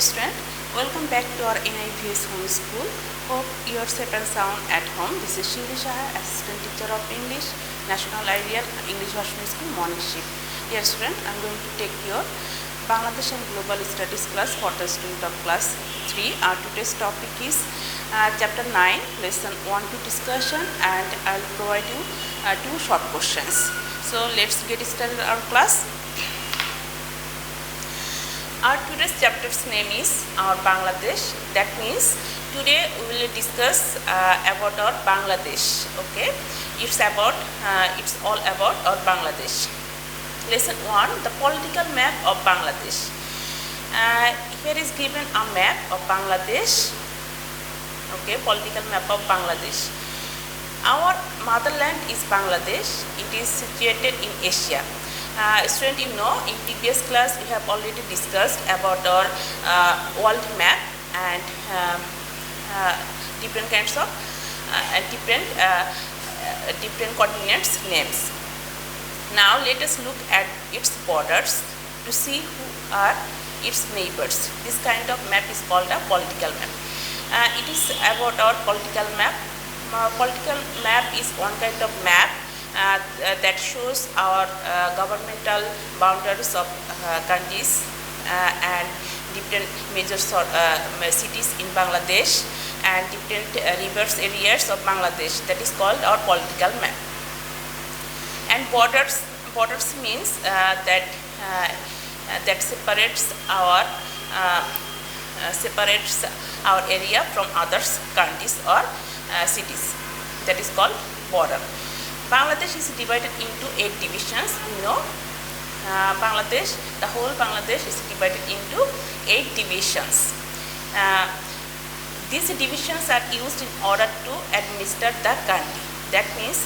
Dear student, welcome back to our NIVS home school. Hope you are safe and sound at home. This is Shindi Shah, Assistant Teacher of English, National Ideal English Version School, morning shift. Dear student, I am going to take your Bangladesh and Global Studies class for the student of class 3. Our today's topic is chapter 9, lesson 1 to discussion, and I will provide you two short questions. So let's get started our class. Our today's chapter's name is our Bangladesh. That means today we will discuss about our Bangladesh. Okay, it's all about our Bangladesh. Lesson 1: the political map of Bangladesh. Here is given a map of Bangladesh. Okay, political map of Bangladesh. Our motherland is Bangladesh. It is situated in Asia. Student, you know, in previous class we have already discussed about our world map and different kinds of different continents names. Now let us look at its borders to see who are its neighbors. This kind of map is called a political map. It is about our political map. Political map is one kind of map that shows our governmental boundaries of countries and different major cities in Bangladesh and different rivers areas of Bangladesh. That is called our political map. And borders means that separates our area from other countries or cities. That is called border. Bangladesh is divided into 8 divisions. You know, the whole Bangladesh is divided into 8 divisions. These divisions are used in order to administer the country. That means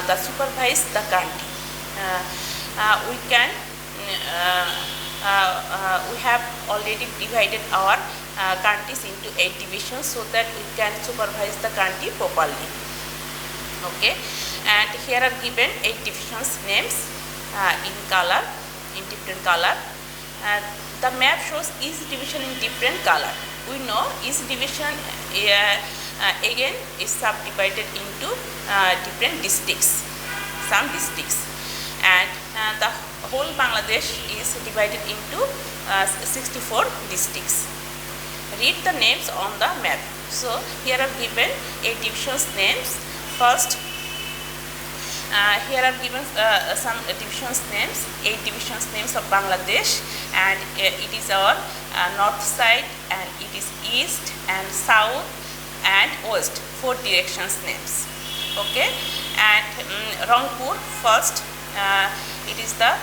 the supervise the country. We have already divided our countries into 8 divisions so that we can supervise the country properly. Okay, and here are given 8 divisions names in color, in different color. The map shows each division in different color. We know each division again is subdivided into different districts, some districts, and the whole Bangladesh is divided into 64 districts. Read the names on the map. So here are given 8 divisions names. First, here are given some divisions names, 8 divisions names of Bangladesh, and it is our north side, and it is east and south and west, 4 directions names. Okay, and Rangpur first, it is the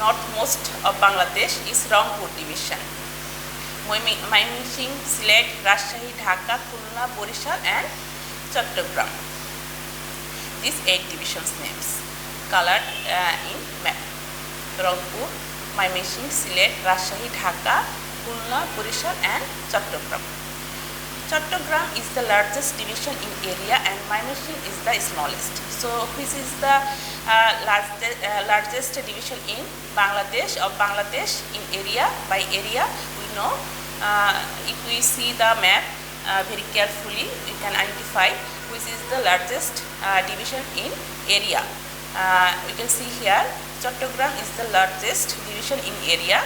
northmost of Bangladesh, is Rangpur division. Mymensingh, Sylhet, Rajshahi, Dhaka, Khulna, Borishal and Chattogram. These 8 divisions names colored in map. Rangpur, Mymensingh, Sylhet, Rajshahi, Dhaka, Khulna, Borishal and Chattogram. Chattogram is the largest division in area and Mymensingh is the smallest. So which is the largest division in Bangladesh in area? By area we know, if we see the map very carefully, we can identify which is the largest division in area. We can see here Chattogram is the largest division in area,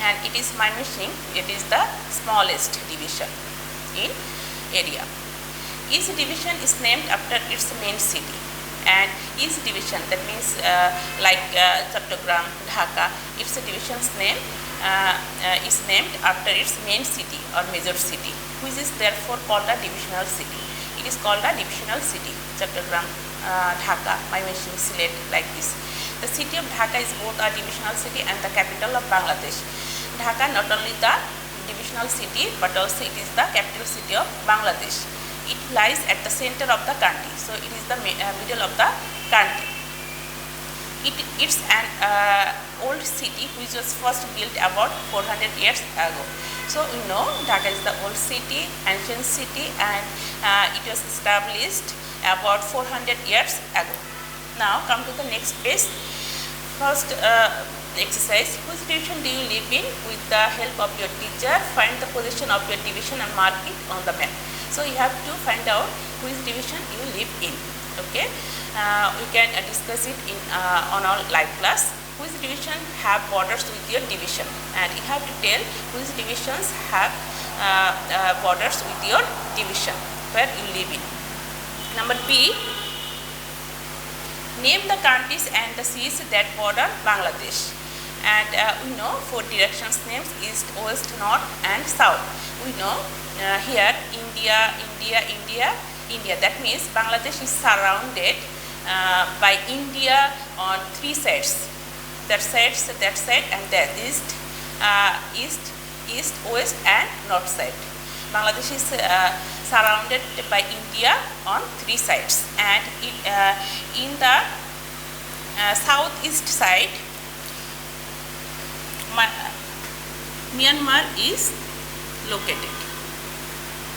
and it is Mymensingh, it is the smallest division in area. Each division is named after its main city, and each division, that means like Chattogram, Dhaka, its division's name is named after its main city or major city, which is therefore called a divisional city. It is called a divisional city. Chattogram, Dhaka, Mymensingh, Sylhet, like this. The city of Dhaka is both a divisional city and the capital of Bangladesh. Dhaka not only the divisional city but also it is the capital city of Bangladesh. It lies at the center of the country, so it is the middle of the country. It's an old city which was first built about 400 years ago. So we know Dhaka is the old city, ancient city, and it was established about 400 years ago. Now come to the next page. First, exercise. Which division do you live in? With the help of your teacher, find the position of your division and mark it on the map. So you have to find out which division you live in. Okay, we can discuss it in on our live class. Which division have borders with your division, and you have to tell which divisions have borders with your division where you live in. Number B, name the countries and the seas that border Bangladesh. And we know 4 directions names: east, west, north and south. We know here India, India, India, India. That means Bangladesh is surrounded by India on 3 sides. That side, and that east, west and north side. Bangladesh is surrounded by India on 3 sides, and in the southeast side, Myanmar is located.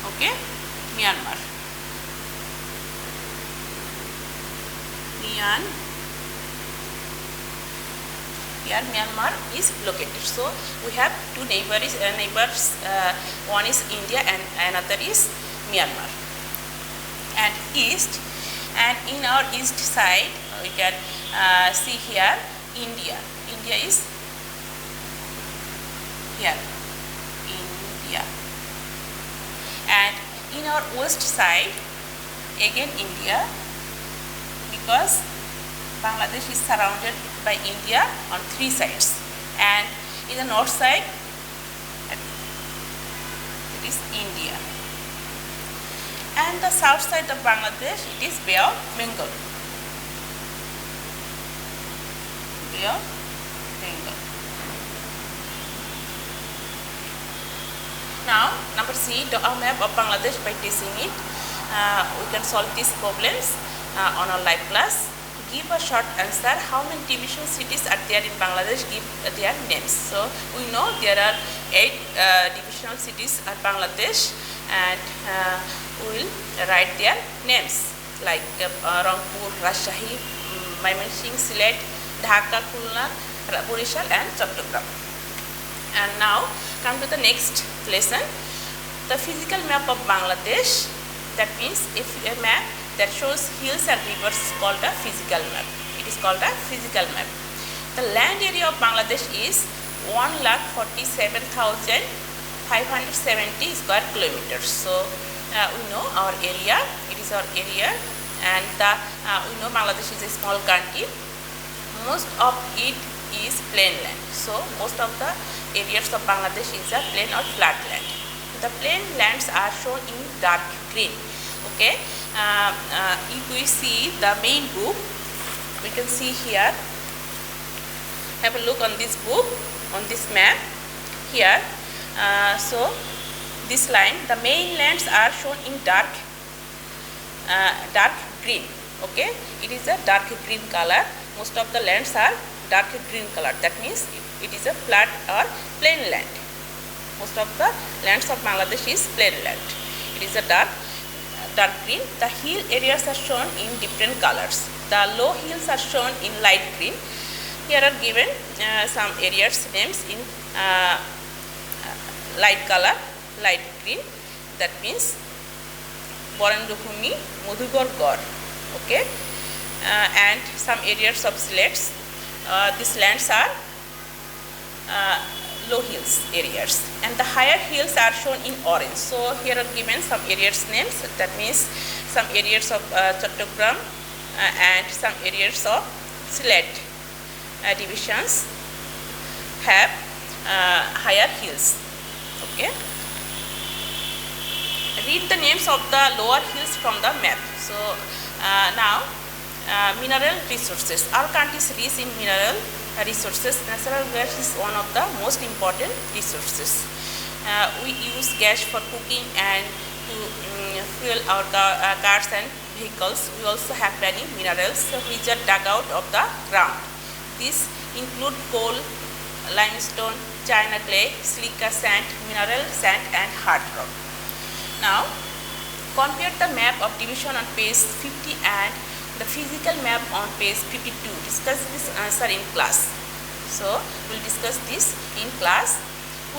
Okay, Myanmar. Here Myanmar is located. So we have 2 neighbors. One is India and another is Myanmar. And east, and in our east side we can see here India. India is here, India. And in our west side again India, because Bangladesh is surrounded by India on 3 sides, and in the north side it is India, and the south side of Bangladesh it is Bay of Bengal. Bay of Bengal. Now number C, draw a map of Bangladesh by tracing it. We can solve these problems on our live class. Give a short answer. How many division cities are there in Bangladesh? Give their names. So we know there are 8 divisional cities at Bangladesh, and we will write their names like Rangpur, Rajshahi, Mymensingh, Sylhet, Dhaka, Khulna, Borishal and Chattogram. And now come to the next lesson, the physical map of Bangladesh. That means if a map that shows hills and rivers is called a physical map. It is called a physical map. The land area of Bangladesh is 1,47,570 square kilometers. So we know our area. It is our area, and we know Bangladesh is a small country. Most of it is plain land. So most of the areas of Bangladesh is a plain or flat land. The plain lands are shown in dark green. Okay. If we see the main book, we can see here, have a look on this book, on this map here. So this line, the main lands are shown in dark green. Okay, it is a dark green color. Most of the lands are dark green color. That means it is a flat or plain land. Most of the lands of Bangladesh is plain land. It is a dark green. The hill areas are shown in different colors. The low hills are shown in light green. Here are given some areas names in light color, light green. That means Borendobhumi, Madhugar Gor. Okay, and some areas of Sylhet. These lands are low hills areas, and the higher hills are shown in orange. So here are given some areas names. That means some areas of Chattogram and some areas of Sylhet divisions have higher hills. Okay, read the names of the lower hills from the map. So now mineral resources. Our country is rich in mineral resources. Natural gas is one of the most important resources. We use gas for cooking and to fuel our cars and vehicles. We also have many minerals which are dug out of the ground. These include coal, limestone, china clay, silica sand, mineral sand and hard rock. Now compare the map of division on page 50 and the physical map on page 52. Discuss this answer in class. So we'll discuss this in class.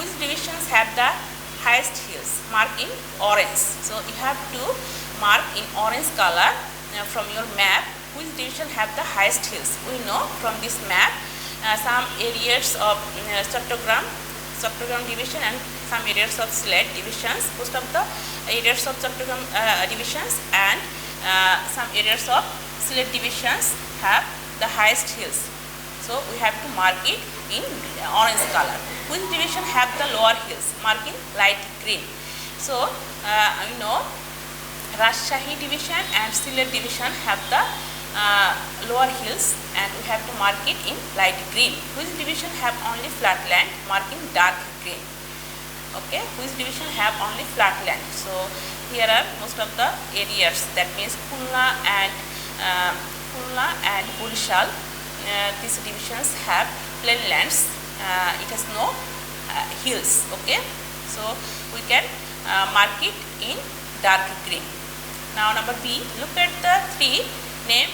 Which divisions have the highest hills? Mark in orange. So you have to mark in orange color from your map which division have the highest hills. We know from this map some areas of Chattogram division and some areas of Sylhet divisions. Most of the areas of Chattogram divisions and some areas of Sylhet divisions have the highest hills. So we have to mark it in orange color. Which division have the lower hills? Mark in light green. So we know Rajshahi division and Sylhet division have the lower hills, and we have to mark it in light green. Which division have only flat land? Mark in dark green. Okay, which division have only flat land? So here are most of the areas, that means Khulna and Burishal. These divisions have plain lands. It has no hills. Okay, so we can mark it in dark green. Now number B, look at the three named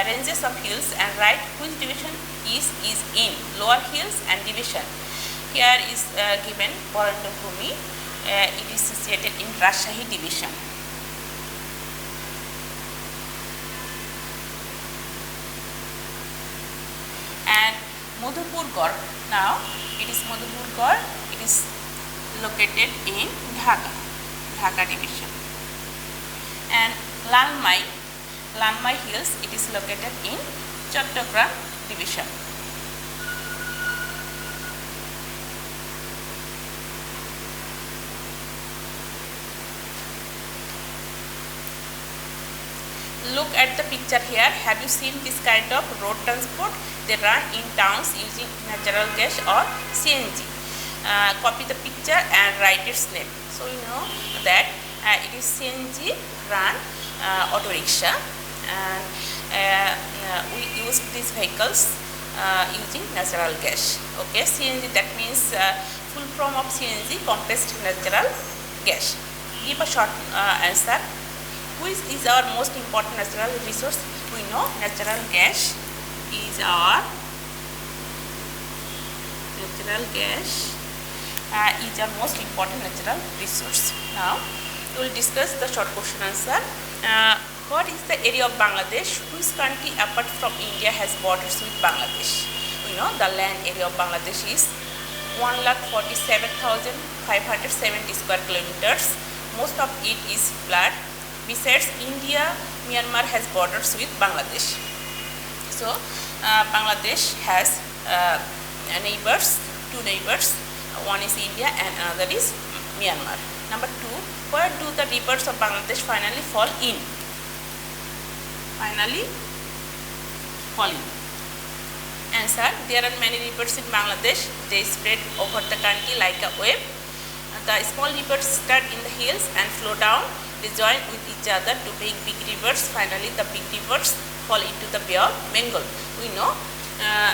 ranges of hills and write which division is in lower hills and division. Here is given Borondor Bhumi. It is situated in Rajshahi division. And Madhupurgarh, now it is Madhupurgarh, it is located in Dhaka division. And Lanmai Hills, it is located in Chattogram division. Look at the picture here. Have you seen this kind of road transport? They run in towns using natural gas or CNG. Copy the picture and write its name. So you know that it is CNG run auto rickshaw, and we use these vehicles using natural gas. Okay, CNG, that means full form of CNG, compressed natural gas. Give a short answer. Which is our most important natural resource? We know natural gas is our most important natural resource. Now we will discuss the short question answer. What is the area of Bangladesh? Which country apart from India has borders with Bangladesh? We know the land area of Bangladesh is 1,47,570 square kilometers. Most of it is flat. Besides India, Myanmar has borders with Bangladesh. So Bangladesh has two neighbors. One is India and another is Myanmar. Number 2, where do the rivers of Bangladesh finally fall in? Answer, there are many rivers in Bangladesh. They spread over the country like a wave. The small rivers start in the hills and flow down. They join with each other to make big rivers. Finally, the big rivers fall into the Bay of Bengal. We know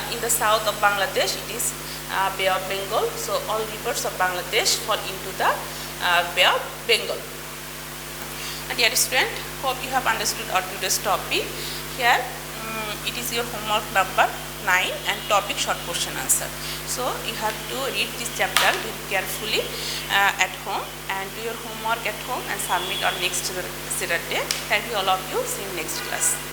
in the south of Bangladesh it is Bay of Bengal. So all rivers of Bangladesh fall into the Bay of Bengal. Dear student, hope you have understood our today's topic. Here it is your homework number 9 and topic short question answer. So you have to read this chapter very carefully at home and do your homework at home and submit on next Saturday. Thank you all of you. See you next class.